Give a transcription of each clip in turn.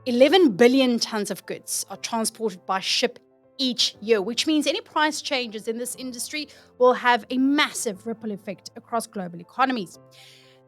11 billion tons of goods are transported by ship each year, which means any price changes in this industry will have a massive ripple effect across global economies.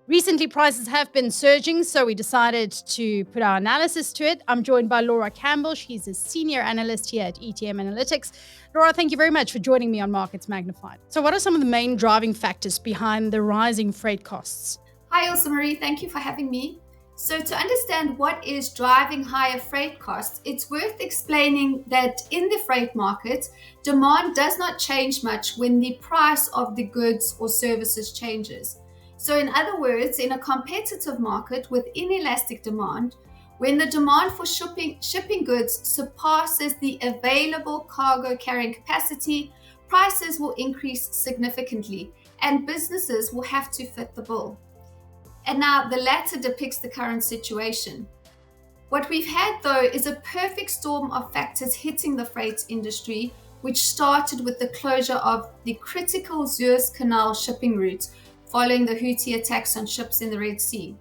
Recently, prices have been surging, so we decided to put our analysis to it. I'm joined by Laura Campbell. She's a senior analyst here at ETM Analytics. Laura, thank you very much for joining me on Markets Magnified. So, what are some of the main driving factors behind the rising freight costs? Hi, Elsa Marie. Thank you for having me. So, to understand what is driving higher freight costs, it's worth explaining that in the freight market, demand does not change much when the price of the goods or services changes. So, in other words, in a competitive market with inelastic demand, when the demand for shipping goods surpasses the available cargo carrying capacity, prices will increase significantly and businesses will have to fit the bill. And now the latter depicts the current situation. What we've had, though, is a perfect storm of factors hitting the freight industry, which started with the closure of the critical Suez Canal shipping route following the Houthi attacks on ships in the Red Sea.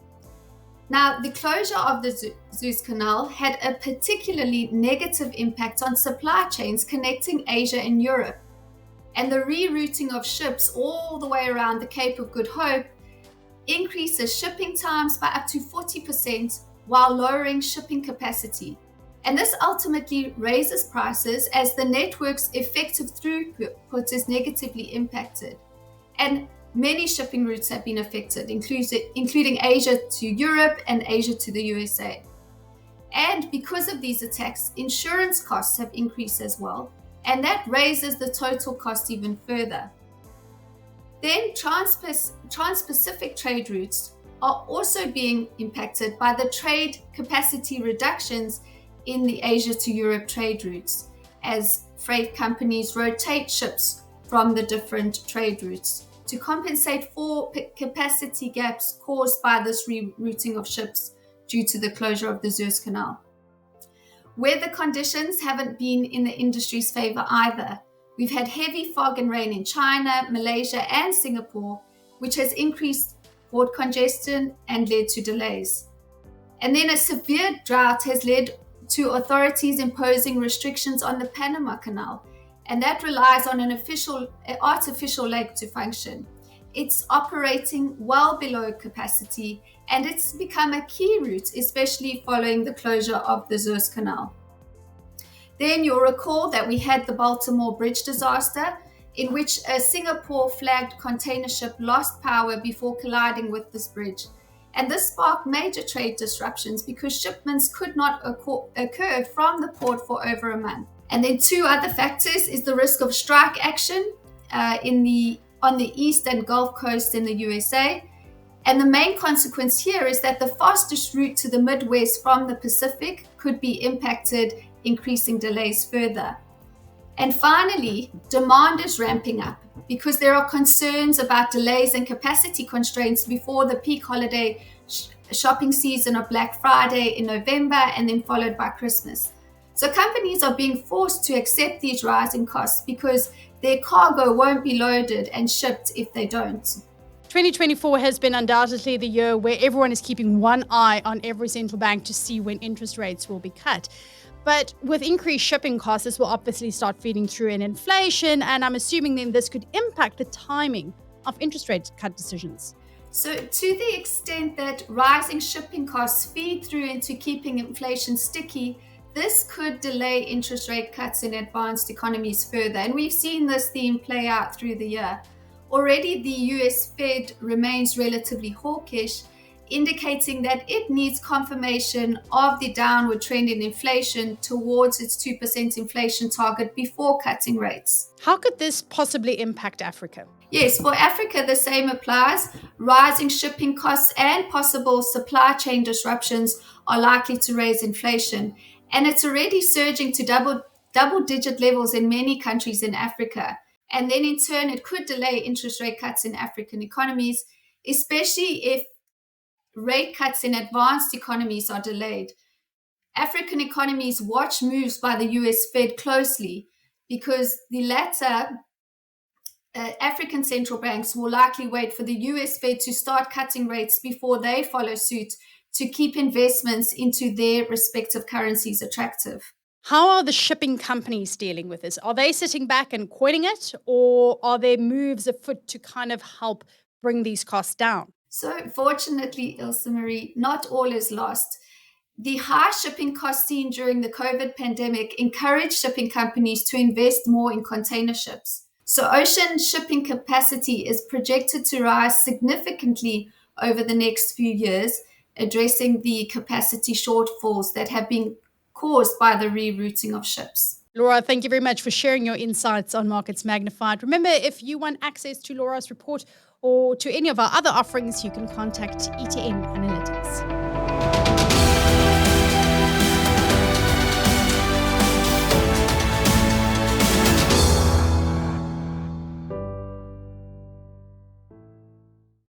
Now, the closure of the Suez Canal had a particularly negative impact on supply chains connecting Asia and Europe. And the rerouting of ships all the way around the Cape of Good Hope increases shipping times by up to 40% while lowering shipping capacity. And this ultimately raises prices as the network's effective throughput is negatively impacted. And many shipping routes have been affected, including Asia to Europe and Asia to the USA. And because of these attacks, insurance costs have increased as well, and that raises the total cost even further. Then trans-Pacific trade routes are also being impacted by the trade capacity reductions in the Asia to Europe trade routes as freight companies rotate ships from the different trade routes to compensate for capacity gaps caused by this rerouting of ships due to the closure of the Suez Canal. Weather conditions haven't been in the industry's favor either. We've had heavy fog and rain in China, Malaysia, and Singapore, which has increased port congestion and led to delays. And then a severe drought has led to authorities imposing restrictions on the Panama Canal, and that relies on an artificial lake to function. It's operating well below capacity, and it's become a key route, especially following the closure of the Suez Canal. Then you'll recall that we had the Baltimore Bridge disaster, in which a Singapore-flagged container ship lost power before colliding with this bridge. And this sparked major trade disruptions because shipments could not occur from the port for over a month. And then two other factors is the risk of strike action on the east and Gulf Coast in the USA. And the main consequence here is that the fastest route to the Midwest from the Pacific could be impacted, increasing delays further. And finally, demand is ramping up because there are concerns about delays and capacity constraints before the peak holiday shopping season of Black Friday in November and then followed by Christmas. So companies are being forced to accept these rising costs because their cargo won't be loaded and shipped if they don't. 2024 has been undoubtedly the year where everyone is keeping one eye on every central bank to see when interest rates will be cut. But with increased shipping costs, this will obviously start feeding through in inflation, and I'm assuming then this could impact the timing of interest rate cut decisions. So to the extent that rising shipping costs feed through into keeping inflation sticky, this could delay interest rate cuts in advanced economies further. And we've seen this theme play out through the year. Already the US Fed remains relatively hawkish, indicating that it needs confirmation of the downward trend in inflation towards its 2% inflation target before cutting rates. How could this possibly impact Africa? Yes, for Africa, the same applies. Rising shipping costs and possible supply chain disruptions are likely to raise inflation. And it's already surging to double-digit levels in many countries in Africa. And then in turn, it could delay interest rate cuts in African economies, especially if rate cuts in advanced economies are delayed. African economies watch moves by the US Fed closely because the latter, African central banks will likely wait for the US Fed to start cutting rates before they follow suit to keep investments into their respective currencies attractive. How are the shipping companies dealing with this? Are they sitting back and coining it, or are there moves afoot to kind of help bring these costs down? So, fortunately, Ilse Marie, not all is lost. The high shipping costs seen during the COVID pandemic encouraged shipping companies to invest more in container ships. So, ocean shipping capacity is projected to rise significantly over the next few years, addressing the capacity shortfalls that have been caused by the rerouting of ships. Laura, thank you very much for sharing your insights on Markets Magnified. Remember, if you want access to Laura's report or to any of our other offerings, you can contact ETM Analytics.